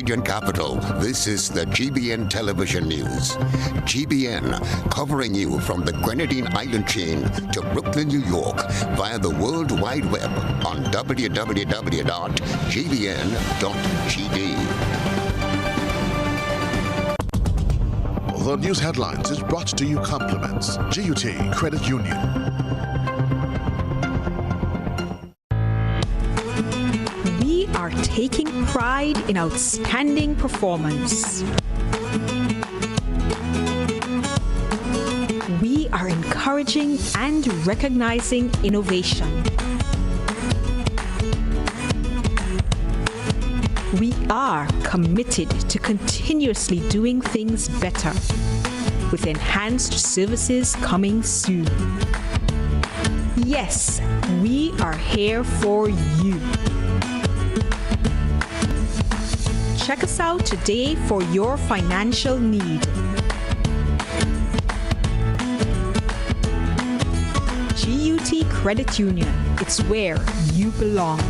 Canadian capital, this is the GBN Television News. GBN, covering you from the Grenadine Island chain to Brooklyn, New York, via the World Wide Web on www.gbn.gd. The news headlines is brought to you compliments GUT Credit Union. We are taking pride in outstanding performance. We are encouraging and recognizing innovation. We are committed to continuously doing things better, with enhanced services coming soon. Yes, we are here for you. Check us out today for your financial need. GUT Credit Union, it's where you belong.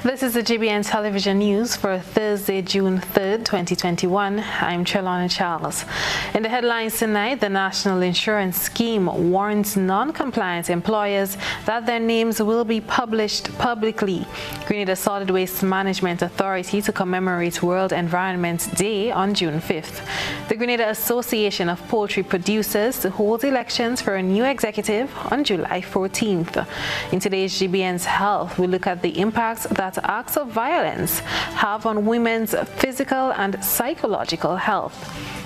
This is the GBN Television News for Thursday, June 3rd, 2021. I'm Trellona Charles. In the headlines tonight, the National Insurance Scheme warns non-compliant employers that their names will be published publicly. Grenada Solid Waste Management Authority to commemorate World Environment Day on June 5th. The Grenada Association of Poultry Producers to hold elections for a new executive on July 14th. In today's GBN's Health, we look at the impacts that acts of violence have on women's physical and psychological health.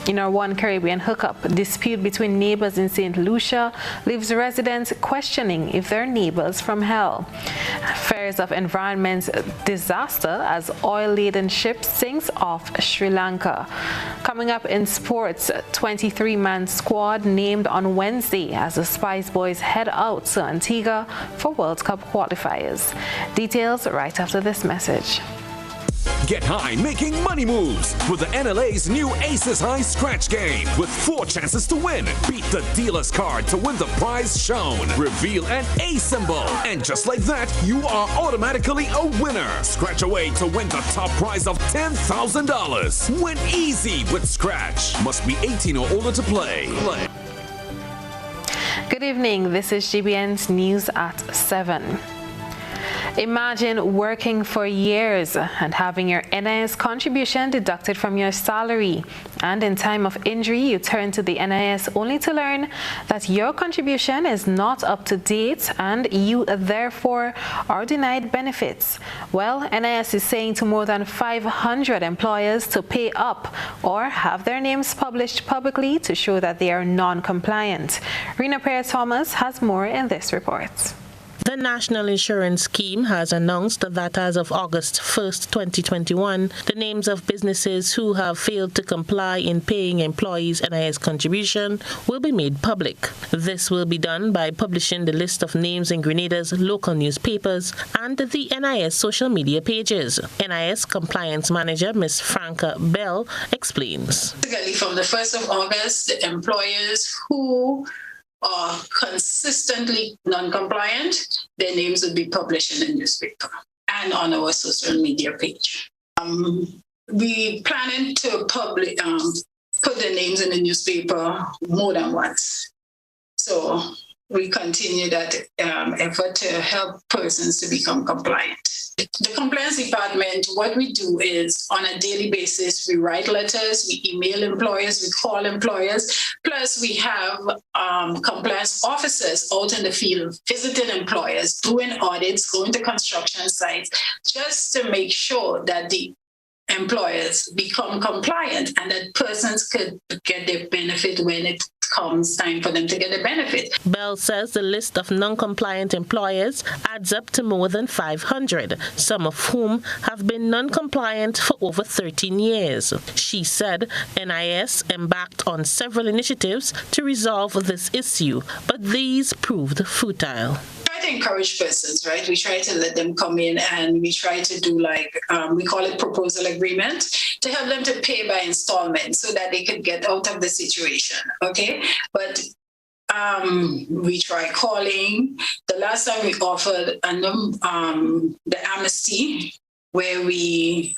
In our One Caribbean hookup, a dispute between neighbors in St. Lucia leaves residents questioning if they're neighbors from hell. Fears of environment disaster as oil-laden ship sinks off Sri Lanka. Coming up in sports, 23-man squad named on Wednesday as the Spice Boys head out to Antigua for World Cup qualifiers. Details right after this message. Get high making money moves with the NLA's new Aces High Scratch game with 4 chances to win. Beat the dealer's card to win the prize shown. Reveal an A symbol. And just like that, you are automatically a winner. Scratch away to win the top prize of $10,000. Win easy with Scratch. Must be 18 or older to play. Good evening. This is GBN's News at 7. Imagine working for years and having your NIS contribution deducted from your salary, and in time of injury you turn to the NIS only to learn that your contribution is not up to date and you therefore are denied benefits. Well, NIS is saying to more than 500 employers to pay up or have their names published publicly to show that they are non-compliant. Rena Perez-Thomas has more in this report. The National Insurance Scheme has announced that as of August 1st, 2021, the names of businesses who have failed to comply in paying employees' NIS contribution will be made public. This will be done by publishing the list of names in Grenada's local newspapers and the NIS social media pages. NIS Compliance Manager Ms. Franca Bell explains. Basically, from the 1st of August, the employers who are consistently non-compliant, their names will be published in the newspaper and on our social media page. We planning to put the names in the newspaper more than once. So we continue that effort to help persons to become compliant. The compliance department, what we do is on a daily basis, we write letters, we email employers, we call employers, plus we have compliance officers out in the field visiting employers, doing audits, going to construction sites, just to make sure that the employers become compliant and that persons could get their benefit when it comes time for them to get the benefit. Bell says the list of non-compliant employers adds up to more than 500, some of whom have been non-compliant for over 13 years. She said NIS embarked on several initiatives to resolve this issue, but these proved futile. To encourage persons, right? We try to let them come in and we try to do we call it proposal agreement, to help them to pay by installment so that they could get out of the situation, okay? But We try calling. The last time we offered the amnesty, where we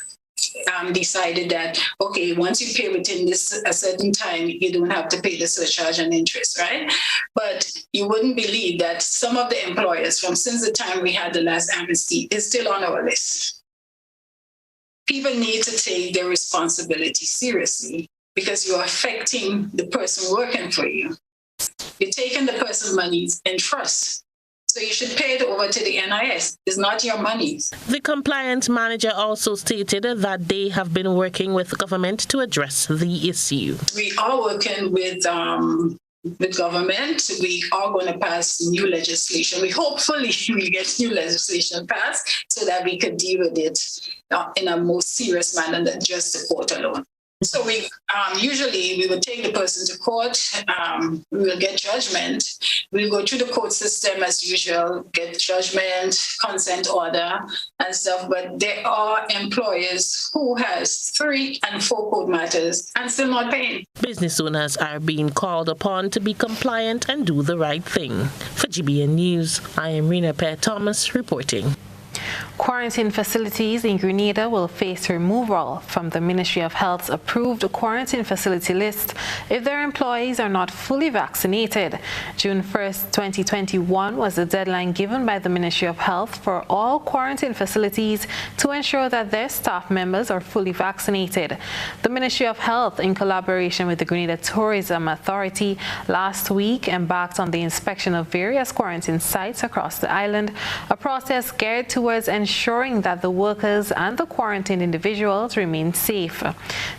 decided that, okay, once you pay within a certain time, you don't have to pay the surcharge and interest, right? But you wouldn't believe that some of the employers since the time we had the last amnesty is still on our list. People need to take their responsibility seriously because you're affecting the person working for you. You're taking the person's money in trust. So you should pay it over to the NIS. It's not your money. The compliance manager also stated that they have been working with government to address the issue. We are working with government. We are going to pass new legislation. We hopefully will get new legislation passed so that we could deal with it in a more serious manner than just the court alone. So we usually we would take the person to court. We will get judgment. We'll go through the court system as usual, get judgment, consent order, and stuff. But there are employers who has 3 and 4 court matters and still not paying. Business owners are being called upon to be compliant and do the right thing. For GBN News, I am Rena Pear Thomas reporting. Quarantine facilities in Grenada will face removal from the Ministry of Health's approved quarantine facility list if their employees are not fully vaccinated. June 1st, 2021 was the deadline given by the Ministry of Health for all quarantine facilities to ensure that their staff members are fully vaccinated. The Ministry of Health, in collaboration with the Grenada Tourism Authority, last week embarked on the inspection of various quarantine sites across the island, a process geared towards ensuring that the workers and the quarantined individuals remain safe.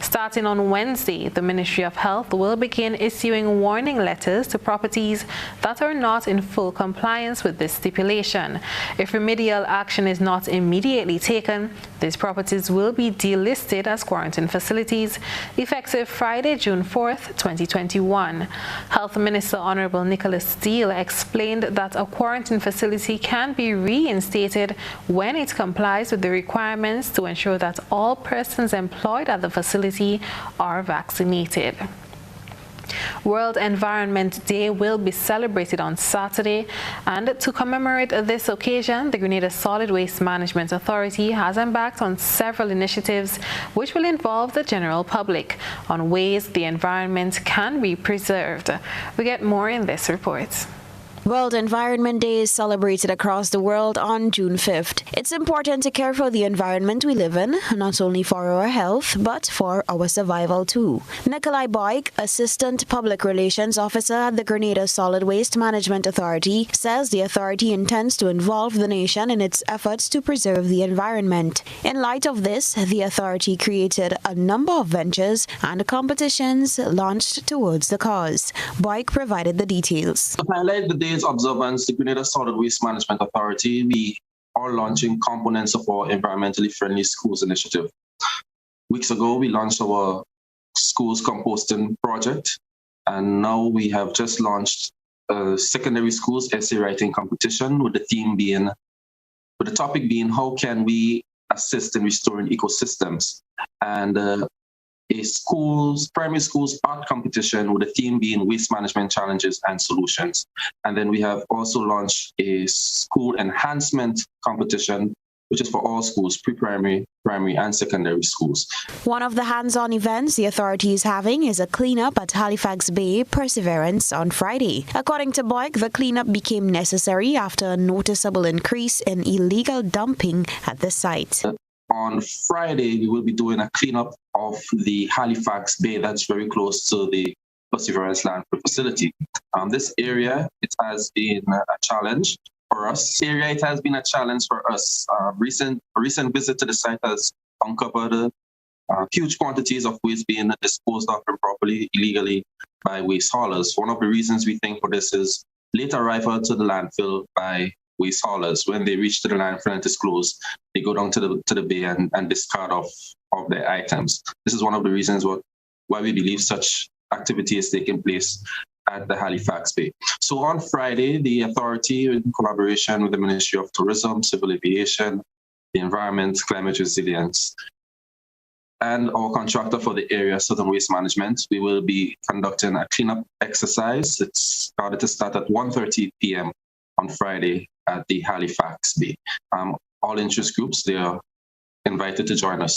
Starting on Wednesday, the Ministry of Health will begin issuing warning letters to properties that are not in full compliance with this stipulation. If remedial action is not immediately taken, these properties will be delisted as quarantine facilities effective Friday, June 4th, 2021. Health Minister Honorable Nicholas Steele explained that a quarantine facility can be reinstated when it complies with the requirements to ensure that all persons employed at the facility are vaccinated. World Environment Day will be celebrated on Saturday, and to commemorate this occasion, the Grenada Solid Waste Management Authority has embarked on several initiatives which will involve the general public on ways the environment can be preserved. We get more in this report. World Environment Day is celebrated across the world on June 5th. It's important to care for the environment we live in, not only for our health, but for our survival too. Nikolai Boyk, Assistant Public Relations Officer at the Grenada Solid Waste Management Authority, says the authority intends to involve the nation in its efforts to preserve the environment. In light of this, the authority created a number of ventures and competitions launched towards the cause. Boyk provided the details. To highlight the day's observance, the Grenada Solid Waste Management Authority, we are launching components of our environmentally friendly schools initiative. Weeks ago, we launched our schools composting project, and now we have just launched a secondary schools essay writing competition with the topic being how can we assist in restoring ecosystems, and a primary schools art competition with the theme being waste management challenges and solutions. And then we have also launched a school enhancement competition, which is for all schools, pre-primary, primary, and secondary schools. One of the hands-on events the authority is having is a cleanup at Halifax Bay Perseverance on Friday. According to Boyk, the cleanup became necessary after a noticeable increase in illegal dumping at the site. On Friday, we will be doing a cleanup of the Halifax Bay that's very close to the Perseverance Landfill facility. This area, it has been a challenge for us. It has been a challenge for us. A recent visit to the site has uncovered huge quantities of waste being disposed of improperly, illegally by waste haulers. One of the reasons we think for this is late arrival to the landfill by waste haulers. When they reach to the landfill and it is closed, they go down to the bay and discard of their items. This is one of the reasons why we believe such activity is taking place at the Halifax Bay. So on Friday, the authority, in collaboration with the Ministry of Tourism, Civil Aviation, the Environment, Climate Resilience, and our contractor for the area, Southern Waste Management, we will be conducting a cleanup exercise. It's started to start at 1:30 p.m. on Friday at the Halifax Bay. All interest groups, they are invited to join us.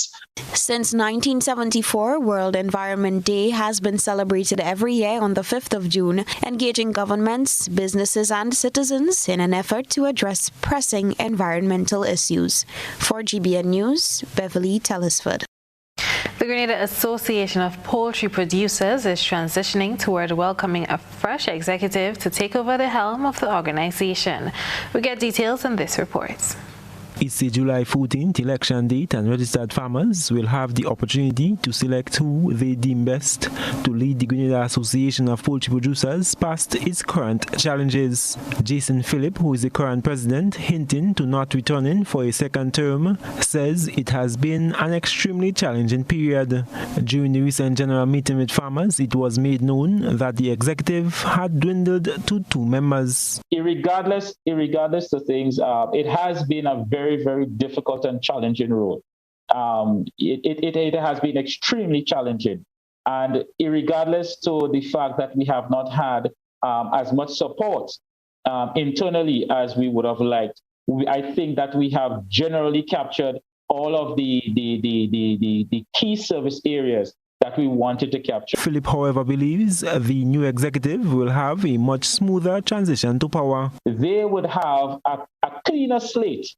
Since 1974, World Environment Day has been celebrated every year on the 5th of June, engaging governments, businesses, and citizens in an effort to address pressing environmental issues. For GBN News, Beverly Tellisford. The Grenada Association of Poultry Producers is transitioning toward welcoming a fresh executive to take over the helm of the organization. We get details in this report. It's the July 14th election date, and registered farmers will have the opportunity to select who they deem best to lead the Grenada Association of Poultry Producers past its current challenges. Jason Phillip, who is the current president, hinting to not returning for a second term, says it has been an extremely challenging period. During the recent general meeting with farmers, it was made known that the executive had dwindled to 2 members. Irregardless of things, it has been a very difficult and challenging road. It has been extremely challenging, and irregardless to the fact that we have not had as much support internally as we would have liked, I think that we have generally captured all of the key service areas that we wanted to capture. Philip, however, believes the new executive will have a much smoother transition to power. They would have a cleaner slate,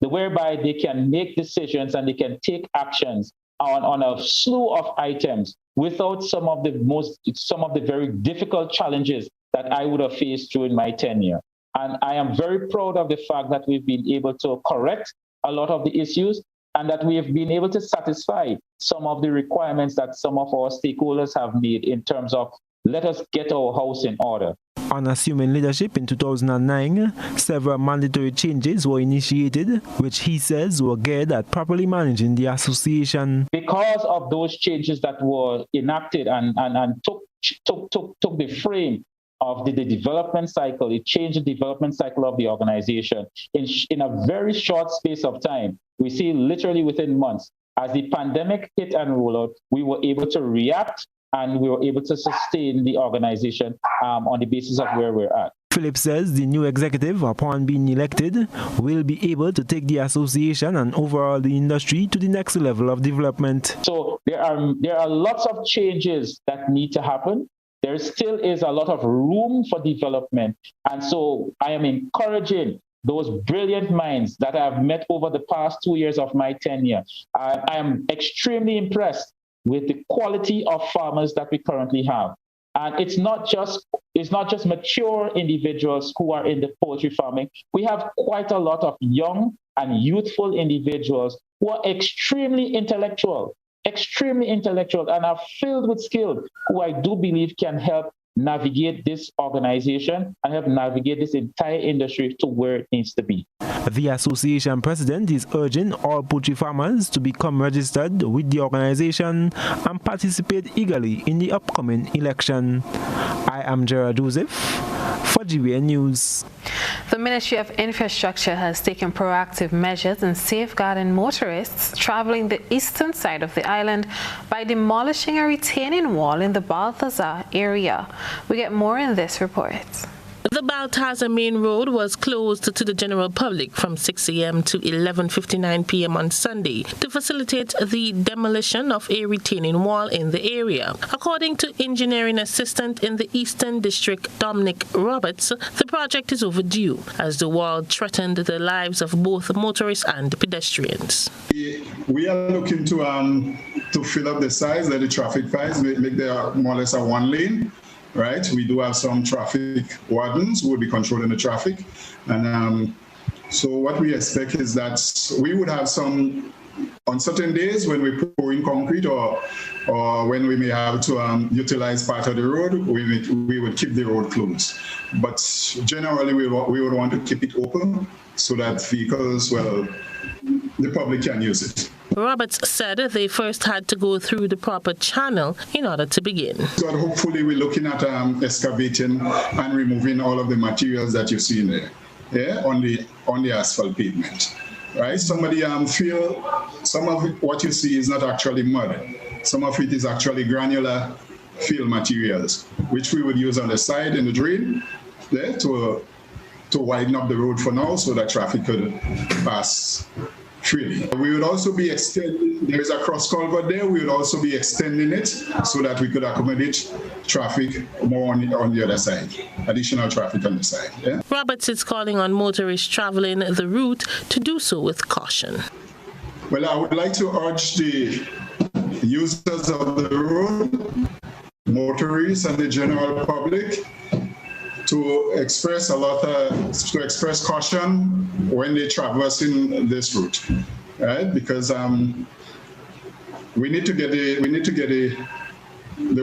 whereby they can make decisions and they can take actions on a slew of items without some of the very difficult challenges that I would have faced during my tenure. And I am very proud of the fact that we've been able to correct a lot of the issues and that we have been able to satisfy some of the requirements that some of our stakeholders have made in terms of let us get our house in order. On assuming leadership in 2009, several mandatory changes were initiated, which he says were geared at properly managing the association. Because of those changes that were enacted and took the frame of the development cycle, it changed the development cycle of the organization in a very short space of time. We see literally within months, as the pandemic hit and rolled out, we were able to react and we were able to sustain the organization on the basis of where we're at. Philip says the new executive, upon being elected, will be able to take the association and overall the industry to the next level of development. So there are lots of changes that need to happen. There still is a lot of room for development. And so I am encouraging those brilliant minds that I have met over the past 2 years of my tenure. I am extremely impressed with the quality of farmers that we currently have. And it's not just mature individuals who are in the poultry farming. We have quite a lot of young and youthful individuals who are extremely intellectual and are filled with skill, who I do believe can help navigate this organization and help navigate this entire industry to where it needs to be. The association president is urging all poultry farmers to become registered with the organization and participate eagerly in the upcoming election. I am Gerard Joseph for GBN News. The Ministry of Infrastructure has taken proactive measures in safeguarding motorists traveling the eastern side of the island by demolishing a retaining wall in the Balthazar area. We get more in this report. The Balthazar Main Road was closed to the general public from 6 a.m. to 11:59 p.m. on Sunday to facilitate the demolition of a retaining wall in the area. According to engineering assistant in the Eastern District, Dominic Roberts, the project is overdue as the wall threatened the lives of both motorists and pedestrians. We are looking to fill up the size of the traffic pies, make there more or less a one lane. Right, we do have some traffic wardens who will be controlling the traffic, and so what we expect is that we would have some on certain days when we pour in concrete or when we may have to utilize part of the road, we would keep the road closed. But generally, we would want to keep it open so that vehicles, the public can use it. Roberts said they first had to go through the proper channel in order to begin. So hopefully we're looking at excavating and removing all of the materials that you see in there, on the asphalt pavement. right? Somebody feel some of what you see is not actually mud. Some of it is actually granular fill materials, which we would use on the side in the drain there to widen up the road for now so that traffic could pass freely. We would also be extending, there is a cross culvert there, we would also be extending it so that we could accommodate traffic more on the other side, additional traffic on the side. Yeah? Roberts is calling on motorists traveling the route to do so with caution. Well, I would like to urge the users of the road, motorists and the general public to express caution when they traversing this route, right? Because we need to get the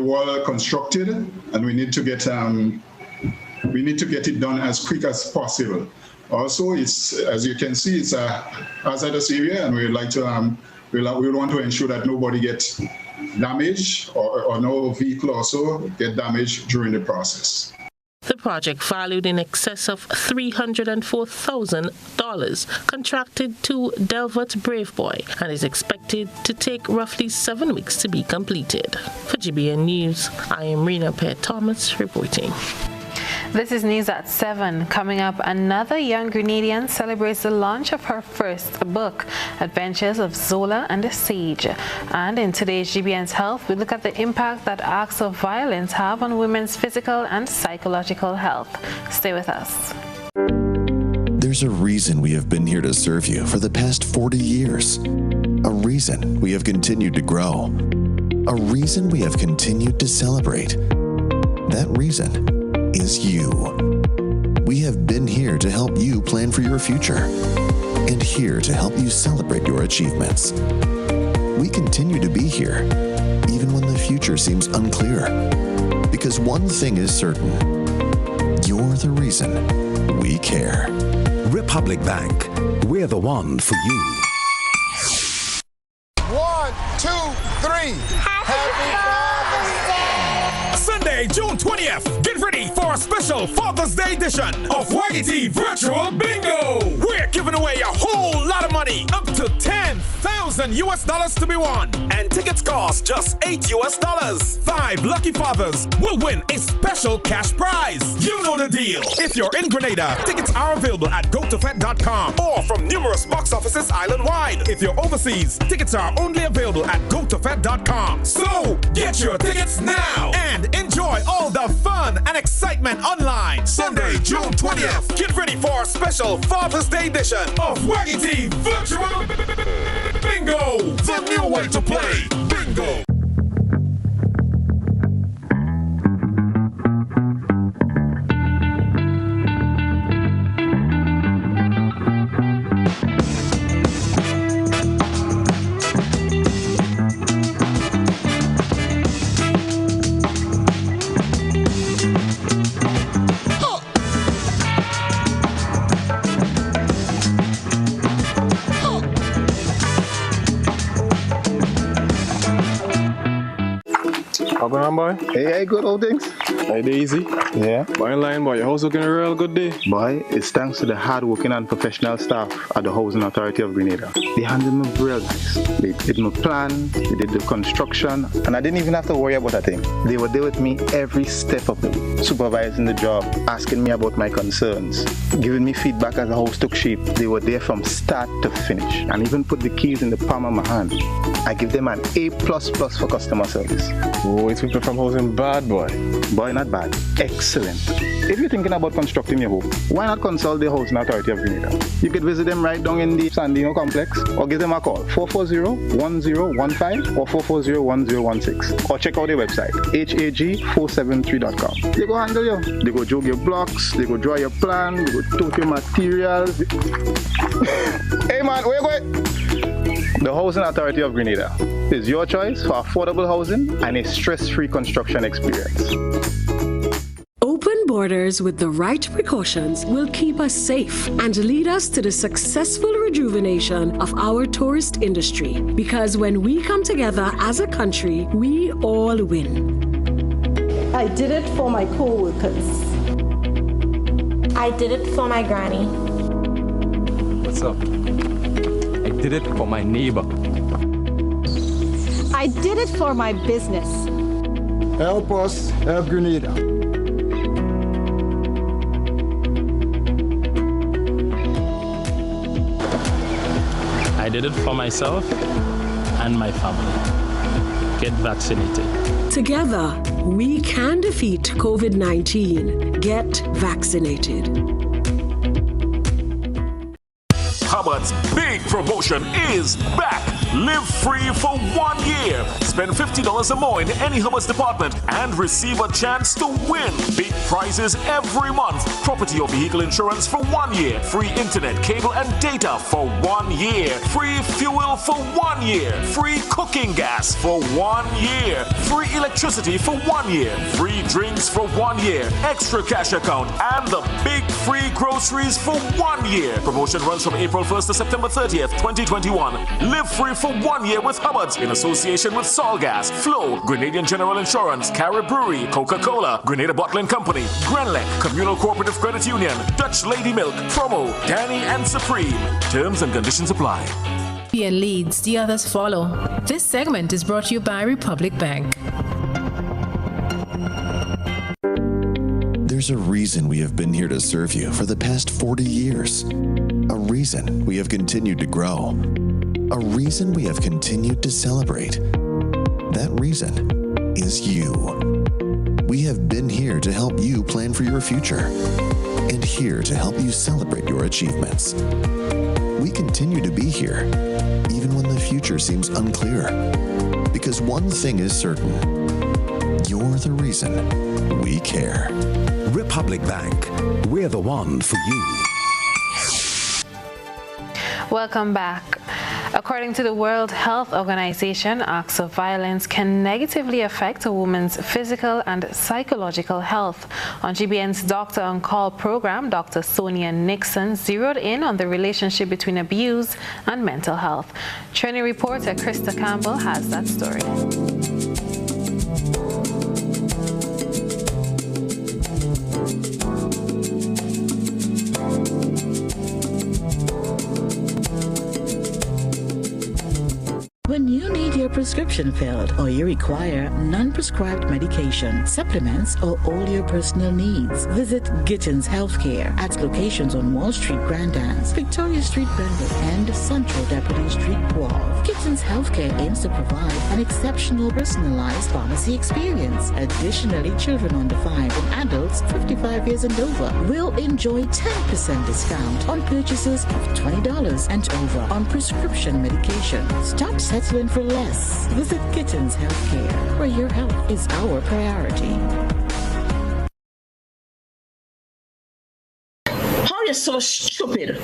wall constructed, and we need to get it done as quick as possible. Also, it's, as you can see, it's a hazardous area, and we would like to we want to ensure that nobody gets damaged or no vehicle also get damaged during the process. The project, valued in excess of $304,000, contracted to Delvert Braveboy and is expected to take roughly 7 weeks to be completed. For GBN News, I am Rena Pear-Thomas reporting. This is news at 7. Coming up, another young Grenadian celebrates the launch of her first book, Adventures of Zola and the Sage. And in today's GBN's Health, we look at the impact that acts of violence have on women's physical and psychological health. Stay with us. There's a reason we have been here to serve you for the past 40 years. A reason we have continued to grow. A reason we have continued to celebrate. That reason is you. We have been here to help you plan for your future and here to help you celebrate your achievements. We continue to be here even when the future seems unclear, because one thing is certain: you're the reason we care. Republic Bank, we're the one for you. 1, 2, 3. Happy Father's Day! Sunday, June 20th. Get ready for a special Father's Day edition of YT Virtual Bingo. We're giving away a whole lot of money, up to $10,000 to be won. And tickets cost just $8. 5 lucky fathers will win a special cash prize. You know the deal. If you're in Grenada, tickets are available at gotofed.com or from numerous box offices island-wide. If you're overseas, tickets are only available at gotofed.com. So get your tickets now and enjoy all the fun and excitement online. Sunday, June 20th. Get ready for a special Father's Day edition of YT Virtual Bingo. The new way to play bingo. How going on, boy? Hey, good old things. Hey, easy. Yeah. Boy, in line, boy. Your house looking a real good day. Boy, it's thanks to the hard-working and professional staff at the Housing Authority of Grenada. They handled me real nice. They did my plan, they did the construction, and I didn't even have to worry about a thing. They were there with me every step of the way, supervising the job, asking me about my concerns, giving me feedback as the house took shape. They were there from start to finish, and even put the keys in the palm of my hand. I give them an A++ for customer service. Oh, it's people from housing bad, boy. Boy, not bad. Excellent. If you're thinking about constructing your home, why not consult the Housing Authority of Grenada? You could visit them right down in the Sandino complex, or give them a call, 440-1015 or 440-1016. Or check out their website, hag473.com. They go handle you. They go jog your blocks, they go draw your plan, they go tote your materials. Hey man, where you going? The Housing Authority of Grenada is your choice for affordable housing and a stress-free construction experience. Open borders with the right precautions will keep us safe and lead us to the successful rejuvenation of our tourist industry. Because when we come together as a country, we all win. I did it for my co-workers. I did it for my granny. What's up? I did it for my neighbor. I did it for my business. Help us help Grenada. I did it for myself and my family. Get vaccinated. Together, we can defeat COVID-19. Get vaccinated. Hubbard's big promotion is back. Live free for 1 year. Spend $50 or more in any Hubbard's department and receive a chance to win big prizes every month. Property or vehicle insurance for 1 year. Free internet, cable, and data for 1 year. Free fuel for 1 year. Free cooking gas for 1 year. Free electricity for 1 year. Free drinks for 1 year. Extra cash account and the big free groceries for 1 year. Promotion runs from April 1st to September 30th, 2021. Live free for 1 year with Hubbard's in association with Solgas, Flow, Grenadian General Insurance, Carib Brewery, Coca-Cola, Grenada Bottling Company, Grenlec, Communal Cooperative Credit Union, Dutch Lady Milk, Promo, Danny and Supreme. Terms and conditions apply. GBN leads, the others follow. This segment is brought to you by Republic Bank. There's a reason we have been here to serve you for the past 40 years. A reason we have continued to grow. A reason we have continued to celebrate. That reason is you. We have been here to help you plan for your future and here to help you celebrate your achievements. We continue to be here, even when the future seems unclear. Because one thing is certain, you're the reason we care. Republic Bank, we're the one for you. Welcome back. According to the World Health Organization, acts of violence can negatively affect a woman's physical and psychological health. On GBN's Doctor on Call program, Dr. Sonia Nixon zeroed in on the relationship between abuse and mental health. Training reporter Krista Campbell has that story. When you need your prescription filled or you require non-prescribed medication, supplements, or all your personal needs, visit Gittins Healthcare at locations on Wall Street, Grand Anse, Victoria Street, Brentwood, and Central Deputy Street, Wharf. Gittins Healthcare aims to provide an exceptional personalized pharmacy experience. Additionally, children under 5 and adults 55 years and over will enjoy 10% discount on purchases of $20 and over on prescription medication. Stop settling for less. Visit Gittins Healthcare, where your health is our priority. How you're so stupid?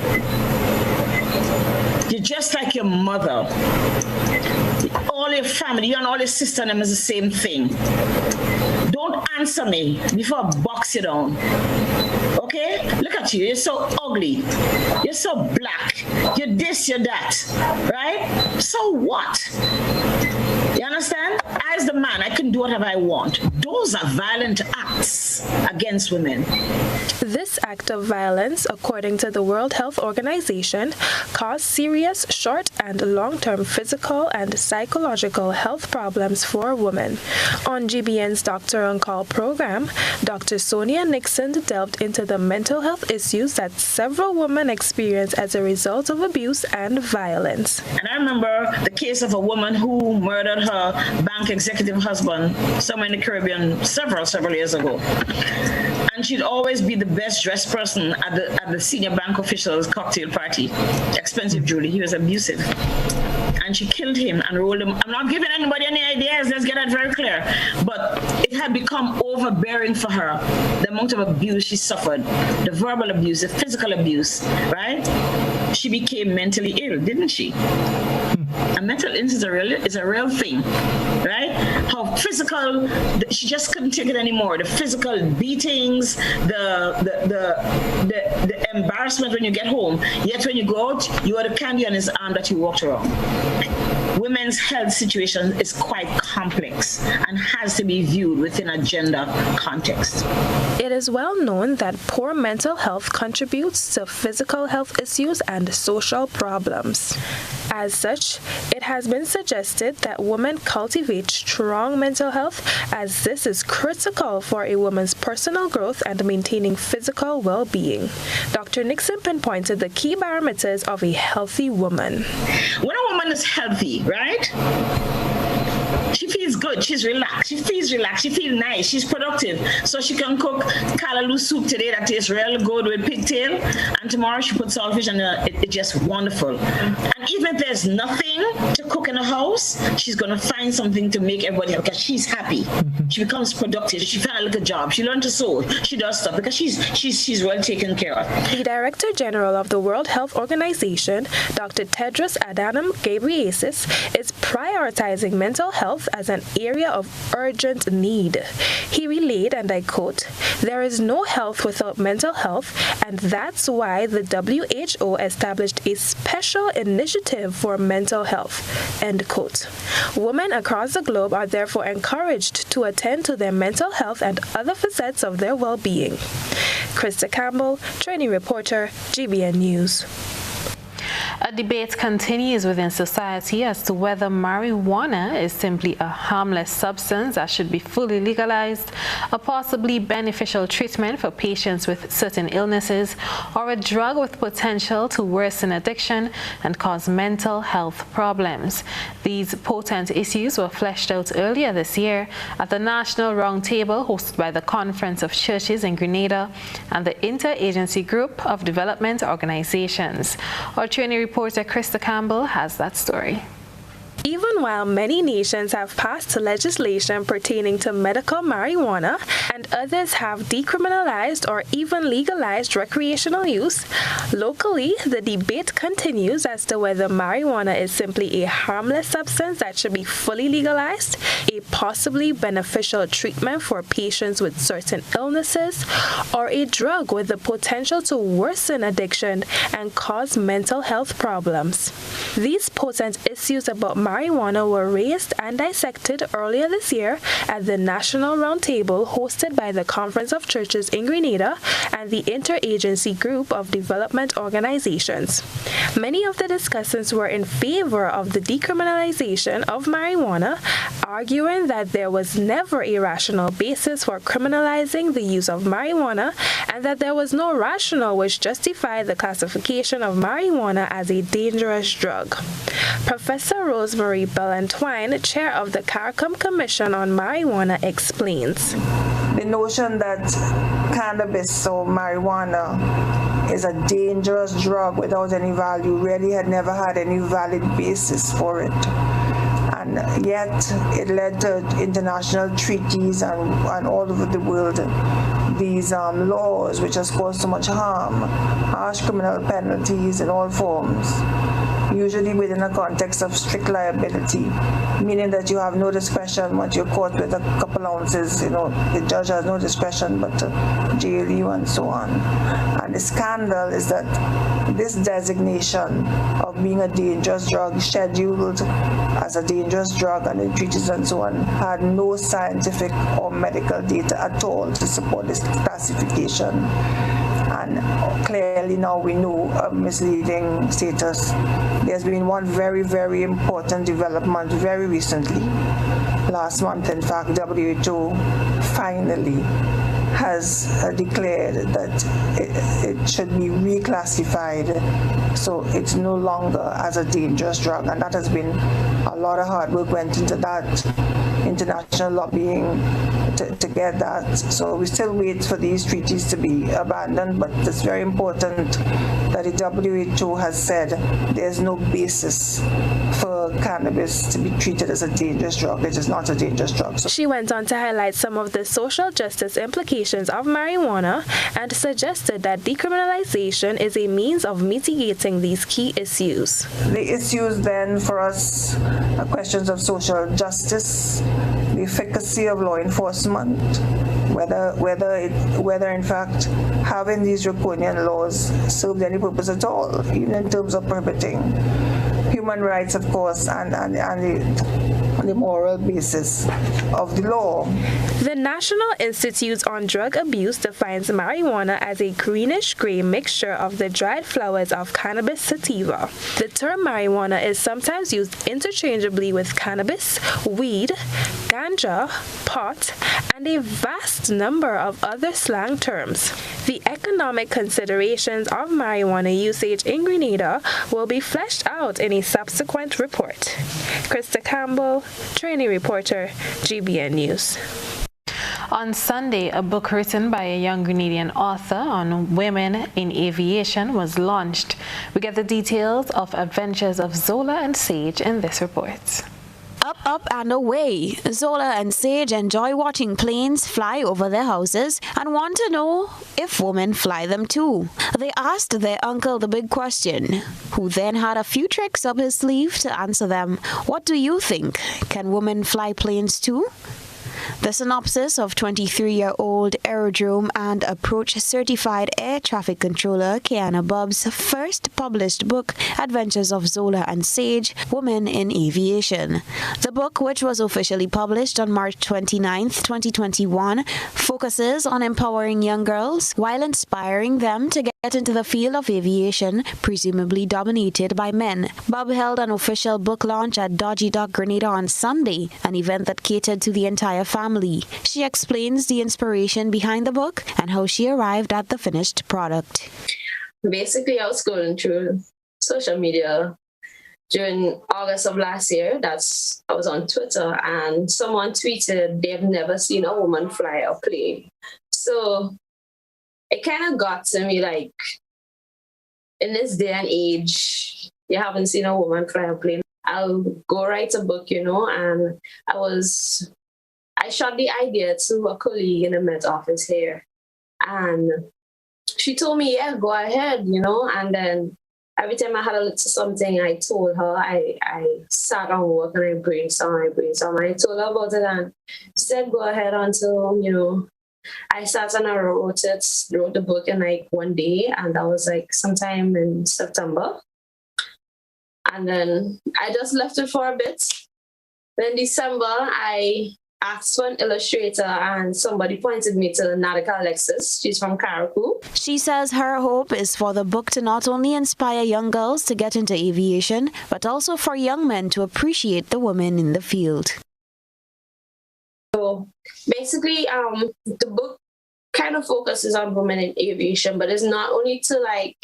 You're just like your mother. All your family, you and all your sister and them is the same thing. Don't answer me before I box you down. Okay? Look at you. You're so ugly. You're so black. You're this, you're that. Right? So what? You understand? As the man, I can do whatever I want. Those are violent acts against women. This act of violence, according to the World Health Organization, caused serious short and long-term physical and psychological health problems for women. On GBN's Doctor on Call program, Dr. Sonia Nixon delved into the mental health issues that several women experience as a result of abuse and violence. And I remember the case of a woman who murdered her bank executive husband somewhere in the Caribbean several years ago. And she'd always be the best dressed person at the senior bank official's cocktail party. Expensive jewelry. He was abusive. And she killed him and rolled him. I'm not giving anybody any ideas. Let's get that very clear. But it had become overbearing for her. The amount of abuse she suffered, the verbal abuse, the physical abuse, right? She became mentally ill, didn't she? And mental illness is a real thing, right? How physical, she just couldn't take it anymore. The physical beatings, the embarrassment when you get home. Yet when you go out, you had a candy on his arm that you walked around. Women women's health situation is quite complex and has to be viewed within a gender context. It is well known that poor mental health contributes to physical health issues and social problems. As such, it has been suggested that women cultivate strong mental health, as this is critical for a woman's personal growth and maintaining physical well-being. Dr. Nixon pinpointed the key parameters of a healthy woman. When a woman is healthy, right? She feels good, she's relaxed, she feels nice, she's productive. So she can cook callaloo soup today that tastes real good with pigtail, and tomorrow she puts saltfish and it's just wonderful. And even if there's nothing to cook in the house, she's gonna find something to make everybody happy because she's happy. She becomes productive, she finds a job, she learns to sew, she does stuff because she's well taken care of. The Director General of the World Health Organization, Dr. Tedros Adhanom Ghebreyesus, is prioritizing mental health as an area of urgent need. He relayed, and I quote, "There is no health without mental health, and that's why the WHO established a special initiative for mental health," end quote. Women across the globe are therefore encouraged to attend to their mental health and other facets of their well-being. Krista Campbell, training reporter, GBN News. A debate continues within society as to whether marijuana is simply a harmless substance that should be fully legalized, a possibly beneficial treatment for patients with certain illnesses, or a drug with potential to worsen addiction and cause mental health problems. These potent issues were fleshed out earlier this year at the National Roundtable hosted by the Conference of Churches in Grenada and the Interagency Group of Development Organizations. Our training reporter Krista Campbell has that story. Even while many nations have passed legislation pertaining to medical marijuana and others have decriminalized or even legalized recreational use, locally the debate continues as to whether marijuana is simply a harmless substance that should be fully legalized, a possibly beneficial treatment for patients with certain illnesses, or a drug with the potential to worsen addiction and cause mental health problems. These potent issues about marijuana were raised and dissected earlier this year at the National Roundtable hosted by the Conference of Churches in Grenada and the Interagency Group of Development Organizations. Many of the discussants were in favor of the decriminalization of marijuana, arguing that there was never a rational basis for criminalizing the use of marijuana and that there was no rationale which justified the classification of marijuana as a dangerous drug. Professor Rosemary Bellantwine, chair of the CARICOM Commission on Marijuana, explains. The notion that cannabis or marijuana is a dangerous drug without any value really had never had any valid basis for it. And yet it led to international treaties and all over the world these laws which has caused so much harm, harsh criminal penalties in all forms, usually within a context of strict liability, meaning that you have no discretion once you're caught with a couple ounces, the judge has no discretion but to jail you and so on. And the scandal is that this designation of being a dangerous drug, scheduled as a dangerous drug and in treaties and so on, had no scientific or medical data at all to support this classification. And clearly now we know a misleading status. There's been one very, very important development very recently. Last month, in fact, WHO finally has declared that it should be reclassified, so it's no longer as a dangerous drug, and that has been a lot of hard work went into that, international lobbying to get that. So we still wait for these treaties to be abandoned, but it's very important that the WHO has said there's no basis for cannabis to be treated as a dangerous drug. It is not a dangerous drug. So she went on to highlight some of the social justice implications of marijuana and suggested that decriminalization is a means of mitigating these key issues. The issues then for us are questions of social justice, the efficacy of law enforcement, whether in fact having these draconian laws served any purpose at all, even in terms of prohibiting human human rights, of course, and the moral basis of the law. The National Institute on Drug Abuse defines marijuana as a greenish-gray mixture of the dried flowers of cannabis sativa. The term marijuana is sometimes used interchangeably with cannabis, weed, ganja, pot, and a vast number of other slang terms. The economic considerations of marijuana usage in Grenada will be fleshed out in a subsequent report. Krista Campbell, training reporter, GBN News. On Sunday, a book written by a young Grenadian author on women in aviation was launched. We get the details of Adventures of Zola and Sage in this report. Up, up and away. Zola and Sage enjoy watching planes fly over their houses and want to know if women fly them too. They asked their uncle the big question, who then had a few tricks up his sleeve to answer them. What do you think? Can women fly planes too? The synopsis of 23-year-old aerodrome and approach certified air traffic controller Kiana Bubbs' first published book, Adventures of Zola and Sage, Women in Aviation. The book, which was officially published on March 29, 2021, focuses on empowering young girls while inspiring them to get into the field of aviation, presumably dominated by men. Bubb held an official book launch at Dodgy Dock Grenada on Sunday, an event that catered to the entire family. She explains the inspiration behind the book and how she arrived at the finished product. Basically, I was scrolling through social media during August of last year. I was on Twitter, and someone tweeted they've never seen a woman fly a plane. So it kind of got to me, like, in this day and age, you haven't seen a woman fly a plane. I'll go write a book, and I shot the idea to a colleague in the Met office here. And she told me, yeah, go ahead, and then every time I had a little something, I told her, I sat on work and I brainstormed. I told her about it, and she said, go ahead until, I sat and I wrote the book in like one day, and that was like sometime in September. And then I just left it for a bit. Then December, I asked for an illustrator, and somebody pointed me to Nadika Alexis. She's from Caracou. She says her hope is for the book to not only inspire young girls to get into aviation, but also for young men to appreciate the women in the field. So basically, the book kind of focuses on women in aviation, but it's not only to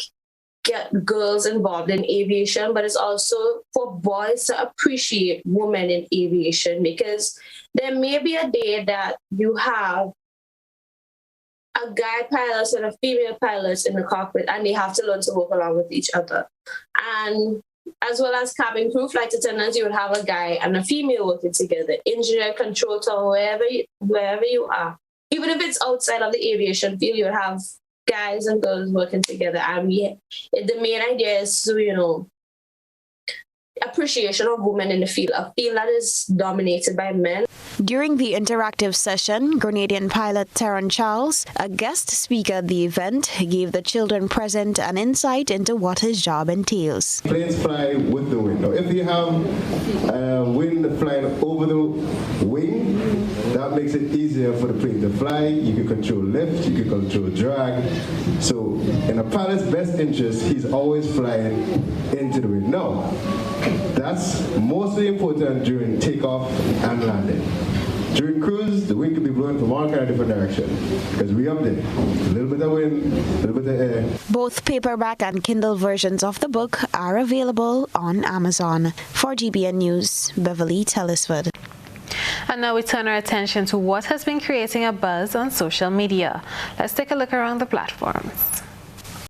get girls involved in aviation, but it's also for boys to appreciate women in aviation, because there may be a day that you have a guy pilot and a female pilot in the cockpit, and they have to learn to work along with each other. And as well as cabin crew, flight attendants, you would have a guy and a female working together. Engineer, control tower, wherever you are. Even if it's outside of the aviation field, you would have guys and girls working together. And the main idea is to, appreciation of women in the field, a field that is dominated by men. During the interactive session, Grenadian pilot Teron Charles, a guest speaker at the event, gave the children present an insight into what his job entails. Planes fly with the wind. Now, if you have wind flying over the wing, that makes it easier for the plane to fly. You can control lift, you can control drag. So in a pilot's best interest, he's always flying into the wind. Now, that's mostly important during takeoff and landing. During cruise, the wind could be blowing from all kinds of different directions because we up there. A little bit of wind, a little bit of air. Both paperback and Kindle versions of the book are available on Amazon. For GBN News, Beverly Tellisford. And now we turn our attention to what has been creating a buzz on social media. Let's take a look around the platforms.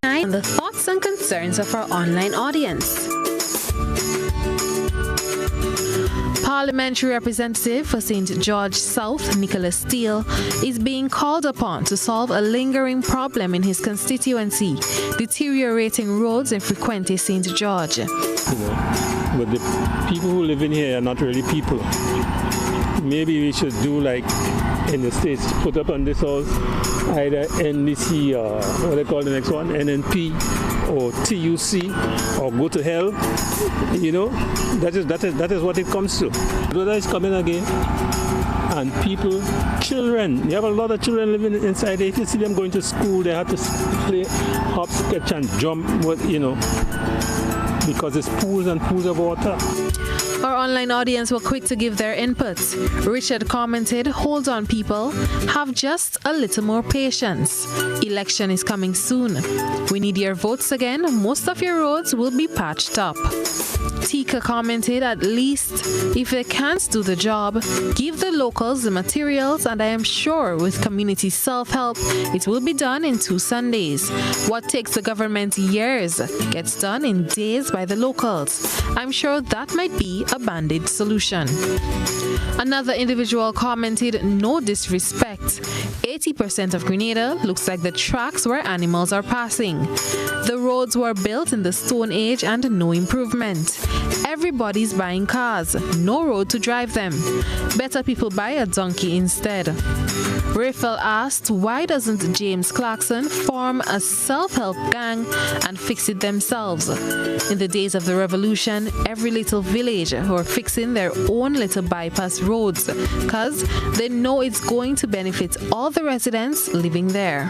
And the thoughts and concerns of our online audience. Parliamentary Representative for St. George South, Nicholas Steele, is being called upon to solve a lingering problem in his constituency, deteriorating roads in Frequente St. George. But the people who live in here are not really people. Maybe we should do like in the States, put up on this house either NDC or what they call the next one, NNP, or TUC or go to hell. You know, that is what it comes to. Weather is coming again, and people, children, you have a lot of children living inside there. If you see them going to school, they have to play hop, sketch, and jump, you know, because it's pools and pools of water. Our online audience were quick to give their inputs. Richard commented, "Hold on, people. Have just a little more patience. Election is coming soon. We need your votes again. Most of your roads will be patched up." Tika commented, "At least if they can't do the job, give the locals the materials, and I am sure with community self-help, it will be done in 2 Sundays. What takes the government years gets done in days by the locals. I'm sure that might be a band-aid solution." Another individual commented, "No disrespect. 80% of Grenada looks like the tracks where animals are passing. The roads were built in the Stone Age and no improvement. Everybody's buying cars, no road to drive them. Better people buy a donkey instead." Raphael asked, "Why doesn't James Clarkson form a self-help gang and fix it themselves? In the days of the revolution, every little village were fixing their own little bypass roads because they know it's going to benefit all the residents living there."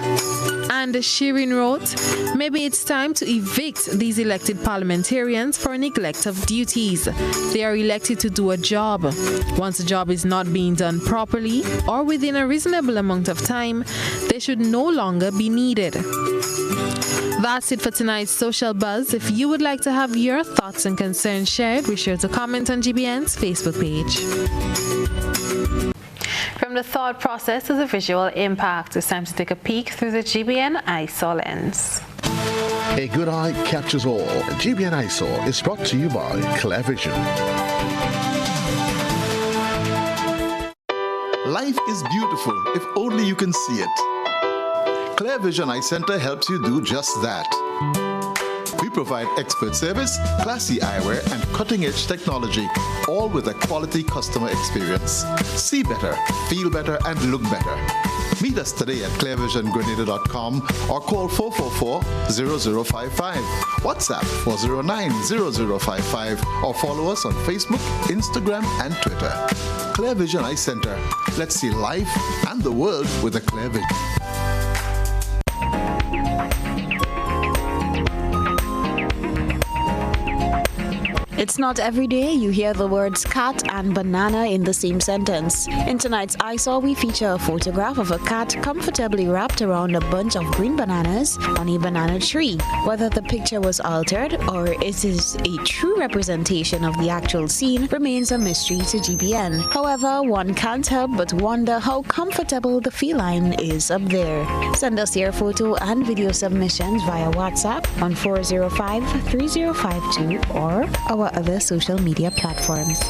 And Shirin wrote, "Maybe it's time to evict these elected parliamentarians for neglect of duties. They are elected to do a job. Once a job is not being done properly or within a reasonable amount of time, they should no longer be needed." That's it for tonight's Social Buzz. If you would like to have your thoughts and concerns shared, be sure to comment on GBN's Facebook page. From the thought process to the visual impact, it's time to take a peek through the GBN eyesore lens. A good eye captures all. GBN eyesore is brought to you by Clear Vision. Life is beautiful if only you can see it. Clear Vision Eye Center helps you do just that. We provide expert service, classy eyewear, and cutting-edge technology, all with a quality customer experience. See better, feel better, and look better. Meet us today at clearvisiongrenada.com or call 444-0055, WhatsApp 409-0055, or follow us on Facebook, Instagram, and Twitter. Clear Vision Eye Center. Let's see life and the world with a clear vision. It's not every day you hear the words cat and banana in the same sentence. In tonight's eyesore, we feature a photograph of a cat comfortably wrapped around a bunch of green bananas on a banana tree. Whether the picture was altered or it is a true representation of the actual scene remains a mystery to GBN. However, one can't help but wonder how comfortable the feline is up there. Send us your photo and video submissions via WhatsApp on 405-3052 or our other social media platforms.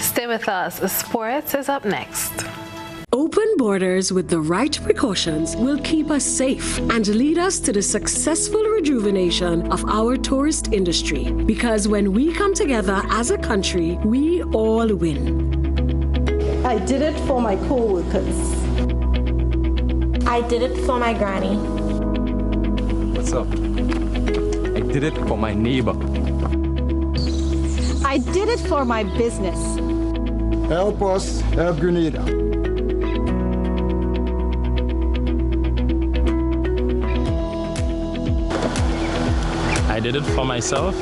Stay with us. Sports is up next. Open borders with the right precautions will keep us safe and lead us to the successful rejuvenation of our tourist industry. Because when we come together as a country, we all win. I did it for my co-workers. I did it for my granny. What's up? I did it for my neighbor. I did it for my business. Help us, help Grenada. I did it for myself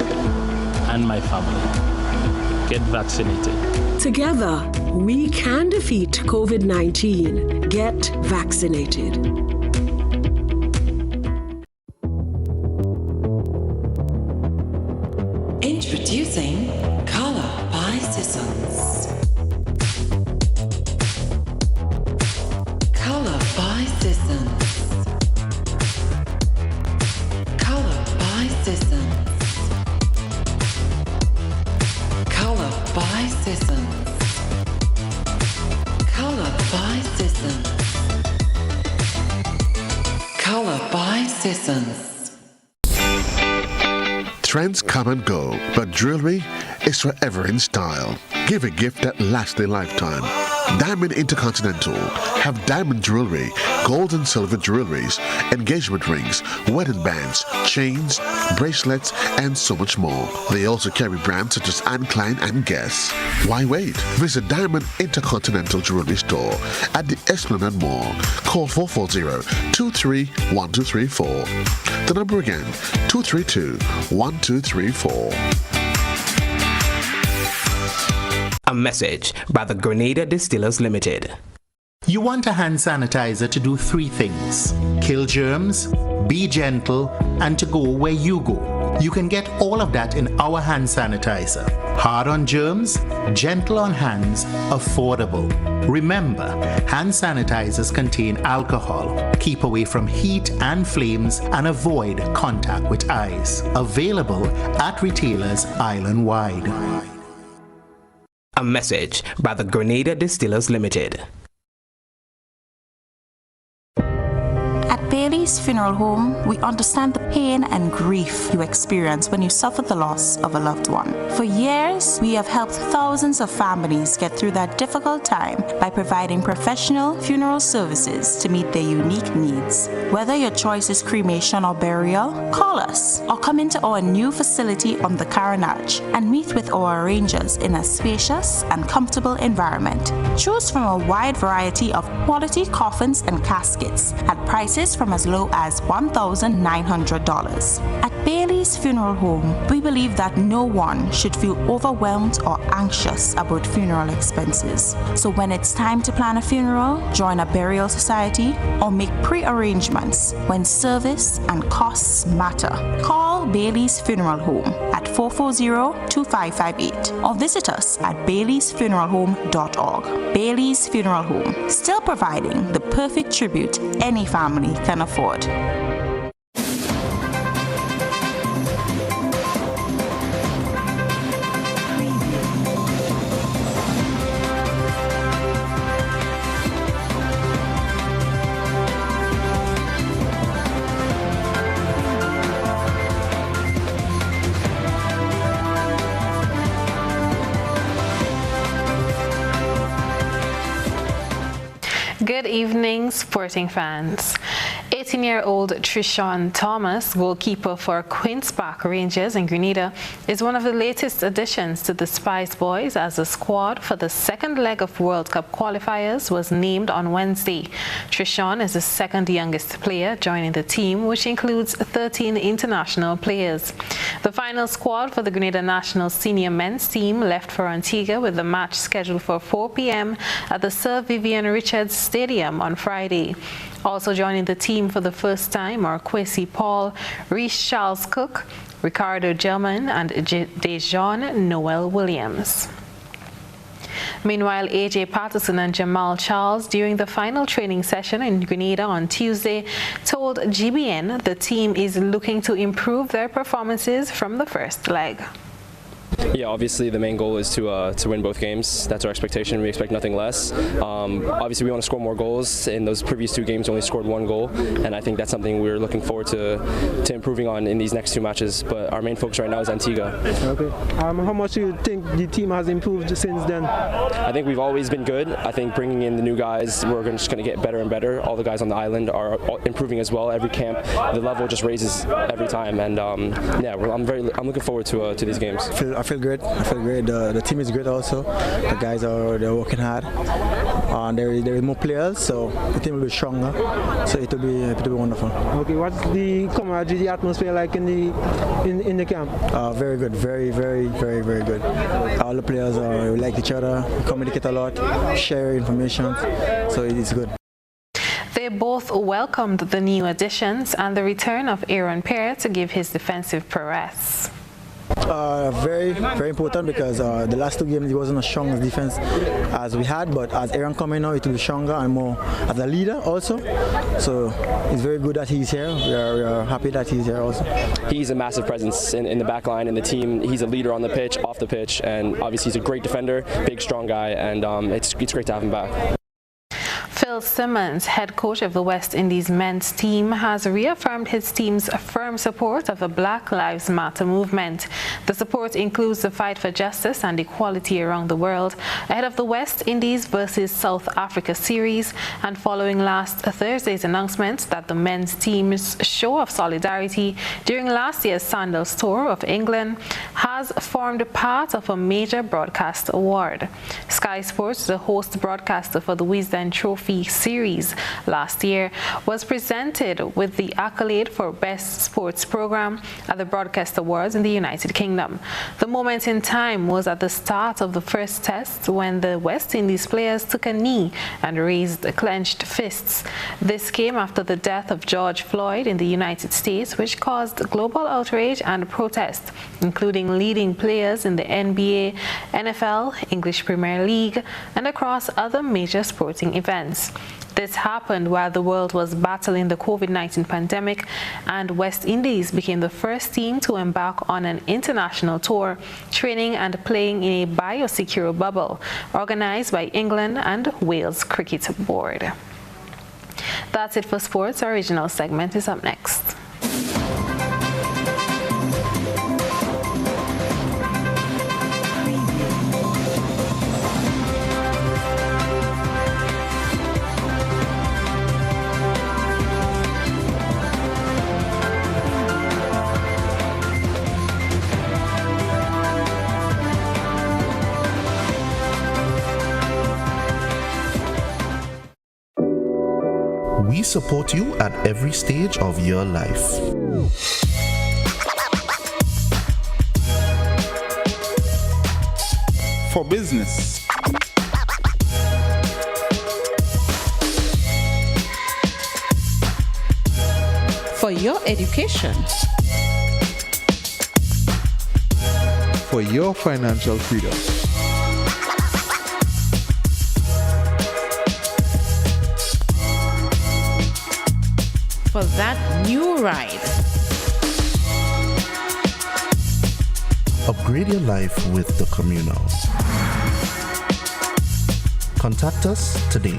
and my family. Get vaccinated. Together, we can defeat COVID-19. Get vaccinated. Introducing Color by Seasons. Color by Seasons. Color by Seasons. Color by Seasons. Color by Seasons. Color by Seasons. Trends come and go, but jewelry is forever in style. Give a gift that lasts a lifetime. Diamond Intercontinental have diamond jewelry, gold and silver jewelries, engagement rings, wedding bands, chains, bracelets, and so much more. They also carry brands such as Anne Klein and Guess. Why wait? Visit Diamond Intercontinental Jewelry Store at the Esplanade Mall. Call 440-231234. The number again, 232-1234. A message by the Grenada Distillers Limited. You want a hand sanitizer to do 3 things: kill germs, be gentle, and to go where you go. You can get all of that in our hand sanitizer. Hard on germs, gentle on hands, affordable. Remember, hand sanitizers contain alcohol. Keep away from heat and flames and avoid contact with eyes. Available at retailers island-wide. A message by the Grenada Distillers Limited. At Bailey's Funeral Home, we understand the pain and grief you experience when you suffer the loss of a loved one. For years, we have helped thousands of families get through that difficult time by providing professional funeral services to meet their unique needs. Whether your choice is cremation or burial, call us or come into our new facility on the Carenage and meet with our arrangers in a spacious and comfortable environment. Choose from a wide variety of quality coffins and caskets at prices from as low as $1,900. At Bailey's Funeral Home, we believe that no one should feel overwhelmed or anxious about funeral expenses. So when it's time to plan a funeral, join a burial society, or make pre-arrangements when service and costs matter, call Bailey's Funeral Home at 440-2558 or visit us at baileysfuneralhome.org. Bailey's Funeral Home, still providing the perfect tribute any family can afford. Good evening, sporting fans. 18-year-old Trishon Thomas, goalkeeper for Queen's Park Rangers in Grenada, is one of the latest additions to the Spice Boys as the squad for the second leg of World Cup qualifiers was named on Wednesday. Trishon is the second youngest player joining the team, which includes 13 international players. The final squad for the Grenada national senior men's team left for Antigua with the match scheduled for 4 p.m. at the Sir Vivian Richards Stadium on Friday. Also joining the team for the first time are Kwesi Paul, Reece Charles Cook, Ricardo German, and Dejon Noel Williams. Meanwhile, AJ Patterson and Jamal Charles, during the final training session in Grenada on Tuesday, told GBN the team is looking to improve their performances from the first leg. Yeah, obviously the main goal is to win both games. That's our expectation. We expect nothing less. Obviously we want to score more goals. In those previous 2 games, we only scored 1 goal, and I think that's something we're looking forward to improving on in these next 2 matches. But our main focus right now is Antigua. Okay. How much do you think the team has improved since then? I think we've always been good. I think bringing in the new guys, we're just going to get better and better. All the guys on the island are improving as well. Every camp, the level just raises every time, and yeah, I'm looking forward to these games. I feel great. The team is great also. The guys they're working hard. There is more players, so the team will be stronger. So it will be wonderful. Okay, what's the camaraderie, the atmosphere like in the camp? Very good, very good. All the players like each other, communicate a lot, share information, so it is good. They both welcomed the new additions and the return of Aaron Pear to give his defensive prowess. Very important because the last 2 games it wasn't as strong as defense as we had, but as Aaron coming now, it will be stronger and more as a leader also. So it's very good that he's here. We are happy that he's here also. He's a massive presence in the back line in the team. He's a leader on the pitch, off the pitch, and obviously he's a great defender, big strong guy, and it's great to have him back. Phil Bill Simmons, head coach of the West Indies men's team, has reaffirmed his team's firm support of the Black Lives Matter movement. The support includes the fight for justice and equality around the world ahead of the West Indies versus South Africa series and following last Thursday's announcement that the men's team's show of solidarity during last year's Sandals tour of England has formed part of a major broadcast award. Sky Sports, the host broadcaster for the Wisden Trophy series last year, was presented with the accolade for Best Sports Program at the Broadcast Awards in the United Kingdom. The moment in time was at the start of the first test when the West Indies players took a knee and raised clenched fists. This came after the death of George Floyd in the United States, which caused global outrage and protest, including leading players in the NBA, NFL, English Premier League, and across other major sporting events. This happened while the world was battling the COVID-19 pandemic, and West Indies became the first team to embark on an international tour, training and playing in a biosecure bubble organized by England and Wales Cricket Board. That's it for sports. Our original segment is up next. We support you at every stage of your life. For business, for your education, for your financial freedom, for that new ride. Upgrade your life with the Communal. Contact us today.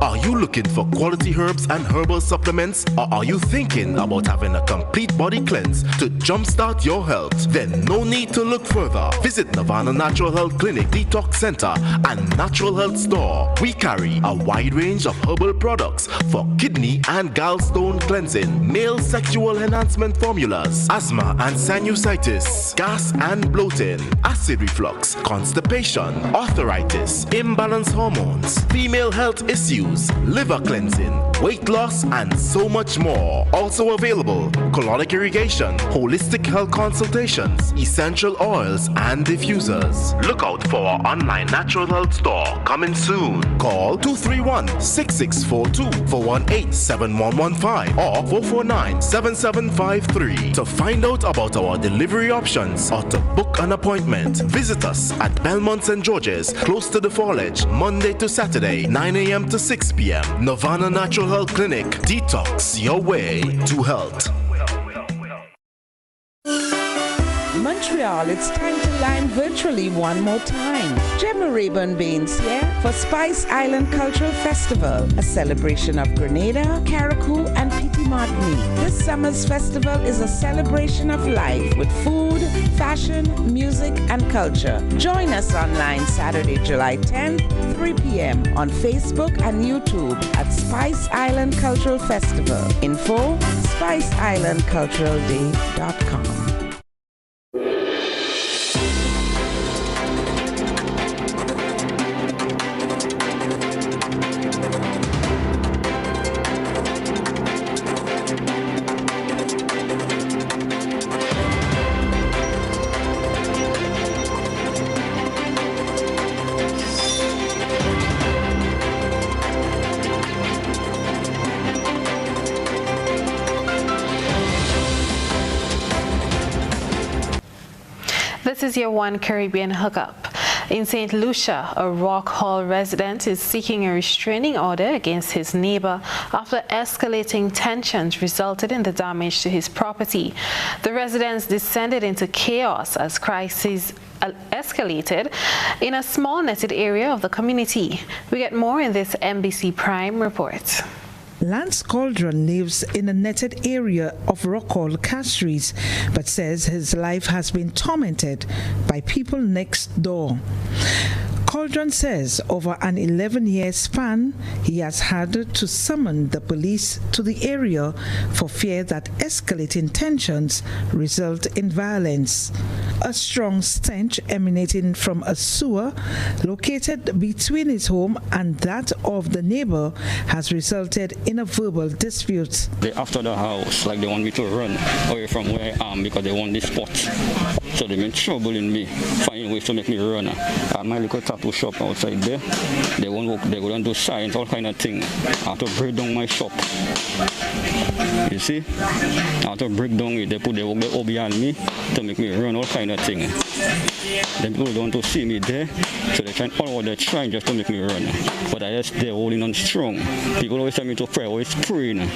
Are you looking for quality herbs and herbal supplements, or are you thinking about having a complete body cleanse to jumpstart your health? Then no need to look further. Visit Nirvana Natural Health Clinic, Detox Center, and Natural Health Store. We carry a wide range of herbal products for kidney and gallstone cleansing, male sexual enhancement formulas, asthma and sinusitis, gas and bloating, acid reflux, constipation, arthritis, imbalanced hormones, female health issues, liver cleansing, weight loss, and so much more. Also available, colonic irrigation, holistic health consultations, essential oils, and diffusers. Look out for our online natural health store coming soon. Call 231-6642 418-7115 or 449-7753 to find out about our delivery options or to book an appointment. Visit us at Belmont St. George's, close to the Foliage, Monday to Saturday, 9 a.m. to 6 p.m. Nirvana Natural Health Clinic. Detox your way to health. Montreal, it's time to line virtually one more time. Gemma Rayburn Baines here for Spice Island Cultural Festival, a celebration of Grenada, Carriacou, and Petit Martinique. This summer's festival is a celebration of life with food, fashion, music, and culture. Join us online Saturday, July 10th, 3 p.m. on Facebook and YouTube at Spice Island Cultural Festival. Info, spiceislandculturalday.com. This is your One Caribbean Hookup. In St. Lucia, a Rock Hall resident is seeking a restraining order against his neighbor after escalating tensions resulted in the damage to his property. The residents descended into chaos as crises escalated in a small netted area of the community. We get more in this NBC Prime report. Lance Cauldron lives in a netted area of Rockall Castries, but says his life has been tormented by people next door. Cauldron says over an 11-year span, he has had to summon the police to the area for fear that escalating tensions result in violence. A strong stench emanating from a sewer located between his home and that of the neighbor has resulted in a verbal dispute. They after the house, like they want me to run away from where I am because they want this spot. So they've been troubling me, finding ways to make me run. At my little tattoo shop outside there, they won't work, they wouldn't do science, all kind of thing. I have to break down my shop. You see? I have to break down it. They put the work behind me to make me run, all kind of thing. Then people don't want to see me there, so they try all they're trying just to make me run. But I just they're holding on strong. People always tell me to pray, always praying.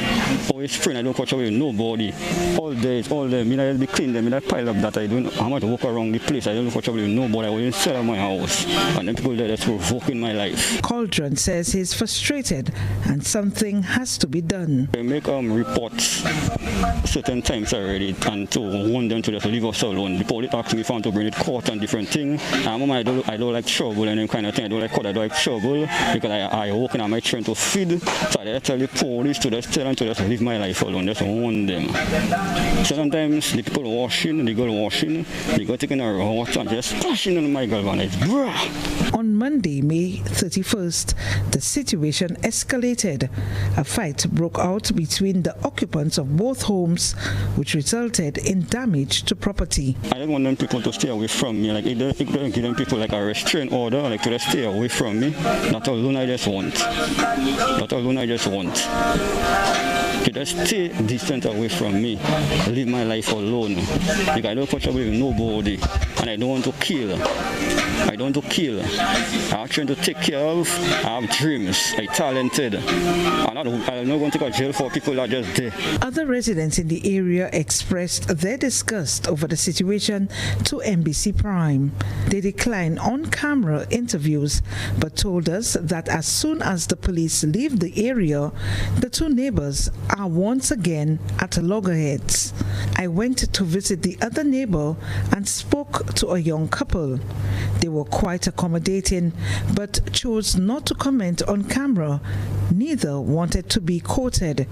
Always praying, I don't catch away with nobody. All day, I mean, I'll be clean them, I pile up that I don't how much walk around the place. I don't catch away with nobody. I was inside of my house. And then people there that's provoking my life. Cauldron says he's frustrated and something has to be done. They make reports certain times already and to warn them to just leave us alone. The police ask me if I want to bring it court and different things. I don't like trouble and any kind of thing. I don't like court, I don't like trouble because I work and I'm trying to feed. So I tell the police to just tell them to just leave my life alone, just warn them. So sometimes the people washing, the girl washing, they go taking a water and just splashing on my girl and it's bruh. On Monday, May 31st, the situation escalated. A fight broke out between the occupants of both homes, which resulted in damage to property. I just want them people to stay away from me. Like, if they give them people like a restraint order, like to just stay away from me. Not alone I just want. Not alone I just want. To just stay distant away from me. Live my life alone. Because I don't touch away with nobody. And I don't want to kill. I don't want to kill. I'm trying to take care of. I have dreams. I'm talented. I'm not going to go to jail for people that are just there. Other residents in the area expressed their disgust over the situation to NBC Prime. They declined on-camera interviews, but told us that as soon as the police leave the area, the two neighbors are once again at loggerheads. I went to visit the other neighbor and spoke to a young couple. They were quite accommodating, but chose not to comment on camera. Neither wanted to be quoted.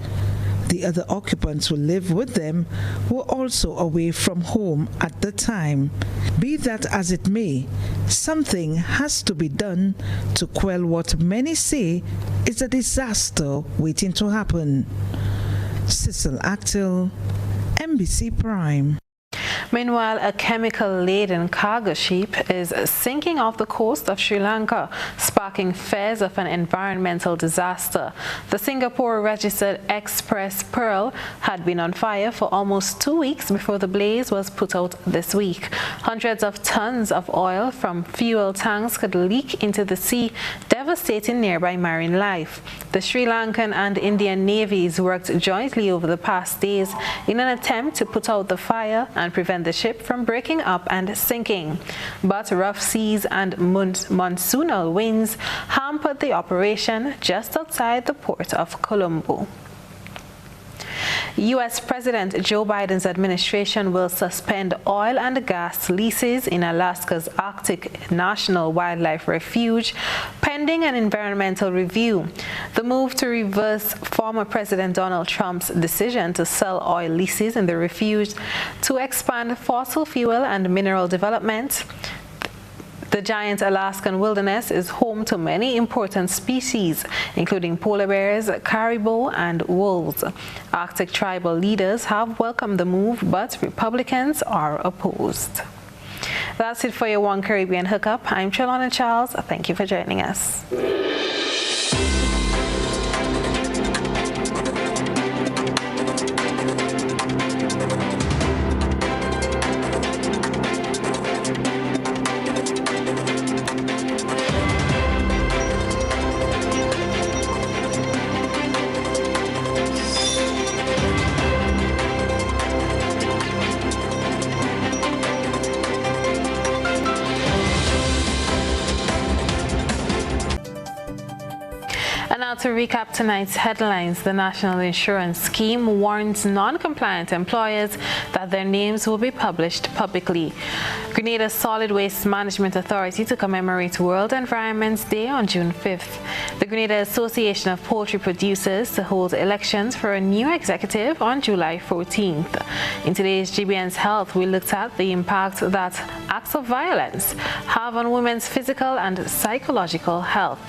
The other occupants who live with them were also away from home at the time. Be that as it may, something has to be done to quell what many say is a disaster waiting to happen. Cecil Actil, NBC Prime. Meanwhile, a chemical-laden cargo ship is sinking off the coast of Sri Lanka, sparking fears of an environmental disaster. The Singapore-registered Express Pearl had been on fire for almost 2 weeks before the blaze was put out this week. Hundreds of tons of oil from fuel tanks could leak into the sea, devastating nearby marine life. The Sri Lankan and Indian navies worked jointly over the past days in an attempt to put out the fire and prevent the ship from breaking up and sinking. But rough seas and monsoonal winds hampered the operation just outside the port of Colombo. U.S. President Joe Biden's administration will suspend oil and gas leases in Alaska's Arctic National Wildlife Refuge, pending an environmental review. The move to reverse former President Donald Trump's decision to sell oil leases in the refuge to expand fossil fuel and mineral development. The giant Alaskan wilderness is home to many important species, including polar bears, caribou, and wolves. Arctic tribal leaders have welcomed the move, but Republicans are opposed. That's it for your One Caribbean Hookup. I'm Trellona Charles. Thank you for joining us. Now to recap tonight's headlines, the National Insurance Scheme warns non-compliant employers that their names will be published publicly. Grenada Solid Waste Management Authority to commemorate World Environment Day on June 5th. The Grenada Association of Poultry Producers to hold elections for a new executive on July 14th. In today's GBN's Health, we looked at the impact that acts of violence have on women's physical and psychological health.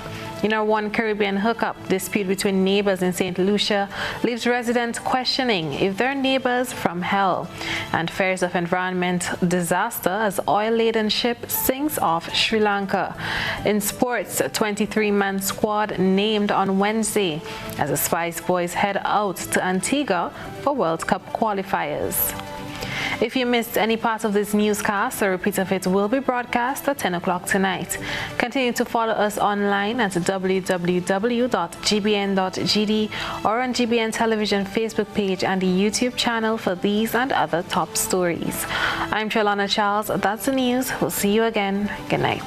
In our One Caribbean hookup, dispute between neighbors in St. Lucia leaves residents questioning if they're neighbors from hell. And fears of environment disaster as oil-laden ship sinks off Sri Lanka. In sports, a 23-man squad named on Wednesday as the Spice Boys head out to Antigua for World Cup qualifiers. If you missed any part of this newscast, a repeat of it will be broadcast at 10 o'clock tonight. Continue to follow us online at www.gbn.gd or on GBN Television Facebook page and the YouTube channel for these and other top stories. I'm Trellona Charles. That's the news. We'll see you again. Good night.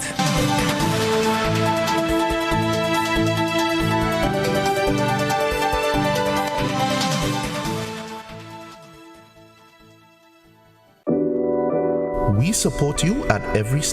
We support you at every stage.